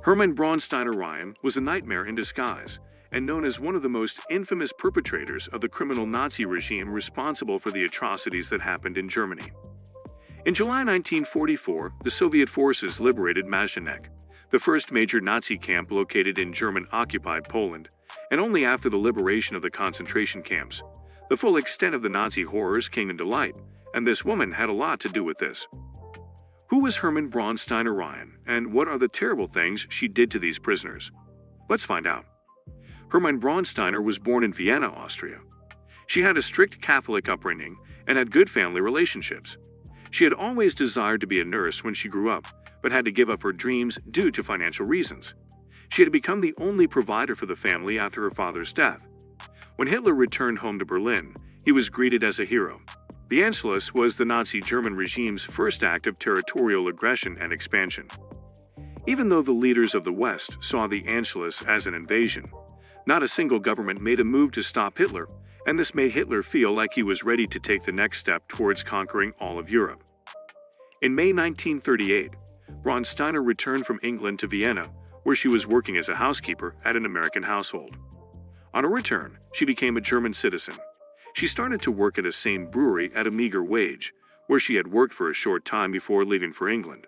Hermine Braunsteiner was a nightmare in disguise, and known as one of the most infamous perpetrators of the criminal Nazi regime responsible for the atrocities that happened in Germany. In July 1944, the Soviet forces liberated Majdanek, the first major Nazi camp located in German-occupied Poland, and only after the liberation of the concentration camps. The full extent of the Nazi horrors came into light, and this woman had a lot to do with this. Who was Hermine Braunsteiner, and what are the terrible things she did to these prisoners? Let's find out. Hermine Braunsteiner was born in Vienna, Austria. She had a strict Catholic upbringing and had good family relationships. She had always desired to be a nurse when she grew up, but had to give up her dreams due to financial reasons. She had become the only provider for the family after her father's death. When Hitler returned home to Berlin, he was greeted as a hero. The Anschluss was the Nazi German regime's first act of territorial aggression and expansion. Even though the leaders of the West saw the Anschluss as an invasion, not a single government made a move to stop Hitler, and this made Hitler feel like he was ready to take the next step towards conquering all of Europe. In May 1938, Braunsteiner returned from England to Vienna, where she was working as a housekeeper at an American household. On her return, she became a German citizen. She started to work at a same brewery at a meager wage, where she had worked for a short time before leaving for England.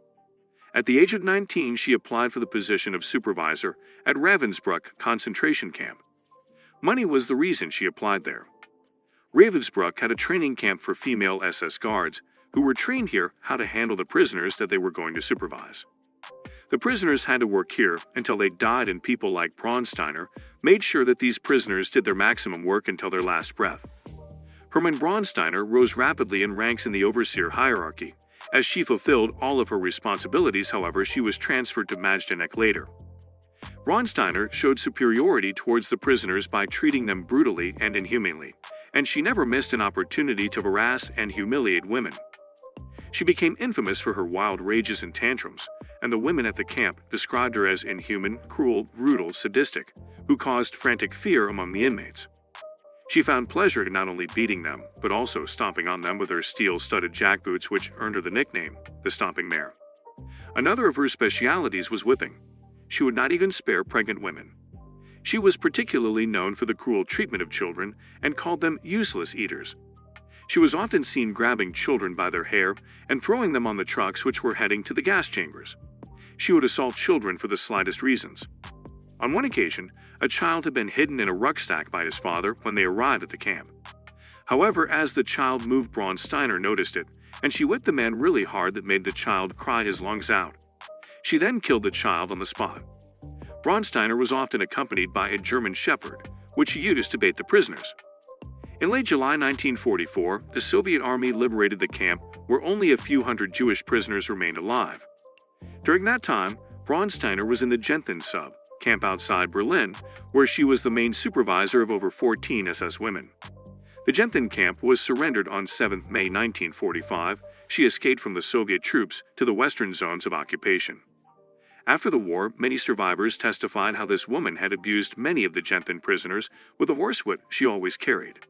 At the age of 19, she applied for the position of supervisor at Ravensbrück concentration camp. Money was the reason she applied there. Ravensbrück had a training camp for female SS guards, who were trained here how to handle the prisoners that they were going to supervise. The prisoners had to work here until they died, and people like Braunsteiner made sure that these prisoners did their maximum work until their last breath. Hermine Braunsteiner rose rapidly in ranks in the overseer hierarchy. As she fulfilled all of her responsibilities, however, she was transferred to Majdanek later. Braunsteiner showed superiority towards the prisoners by treating them brutally and inhumanely, and she never missed an opportunity to harass and humiliate women. She became infamous for her wild rages and tantrums, and the women at the camp described her as inhuman, cruel, brutal, sadistic, who caused frantic fear among the inmates. She found pleasure in not only beating them, but also stomping on them with her steel-studded jackboots, which earned her the nickname, the Stomping Mare. Another of her specialities was whipping. She would not even spare pregnant women. She was particularly known for the cruel treatment of children and called them useless eaters. She was often seen grabbing children by their hair and throwing them on the trucks which were heading to the gas chambers. She would assault children for the slightest reasons. On one occasion, a child had been hidden in a rucksack by his father when they arrived at the camp. However, as the child moved, Braunsteiner noticed it, and she whipped the man really hard that made the child cry his lungs out. She then killed the child on the spot. Braunsteiner was often accompanied by a German shepherd, which she used to bait the prisoners. In late July 1944, the Soviet army liberated the camp, where only a few hundred Jewish prisoners remained alive. During that time, Braunsteiner was in the Genthin sub camp outside Berlin, where she was the main supervisor of over 14 SS women. The Genthin camp was surrendered on 7 May 1945. She escaped from the Soviet troops to the western zones of occupation. After the war, many survivors testified how this woman had abused many of the Genthin prisoners with a horsewhip she always carried.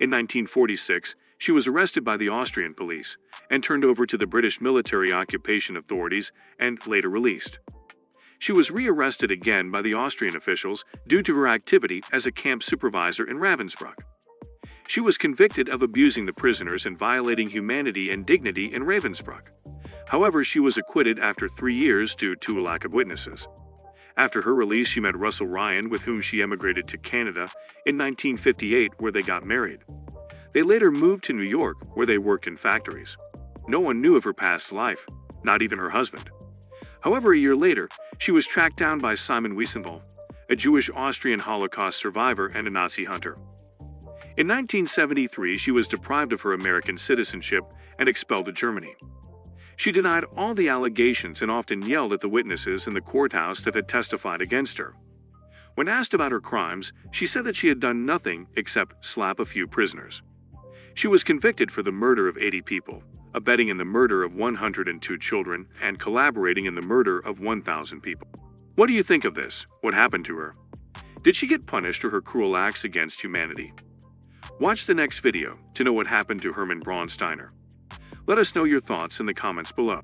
In 1946, she was arrested by the Austrian police and turned over to the British military occupation authorities and later released. She was rearrested again by the Austrian officials due to her activity as a camp supervisor in Ravensbrück. She was convicted of abusing the prisoners and violating humanity and dignity in Ravensbrück. However, she was acquitted after 3 years due to a lack of witnesses. After her release, she met Russell Ryan, with whom she emigrated to Canada in 1958, where they got married. They later moved to New York, where they worked in factories. No one knew of her past life, not even her husband. However, a year later, she was tracked down by Simon Wiesenthal, a Jewish Austrian Holocaust survivor and a Nazi hunter. In 1973, she was deprived of her American citizenship and expelled to Germany. She denied all the allegations and often yelled at the witnesses in the courthouse that had testified against her. When asked about her crimes, she said that she had done nothing except slap a few prisoners. She was convicted for the murder of 80 people, abetting in the murder of 102 children, and collaborating in the murder of 1,000 people. What do you think of this? What happened to her? Did she get punished for her cruel acts against humanity? Watch the next video to know what happened to Hermine Braunsteiner. Let us know your thoughts in the comments below.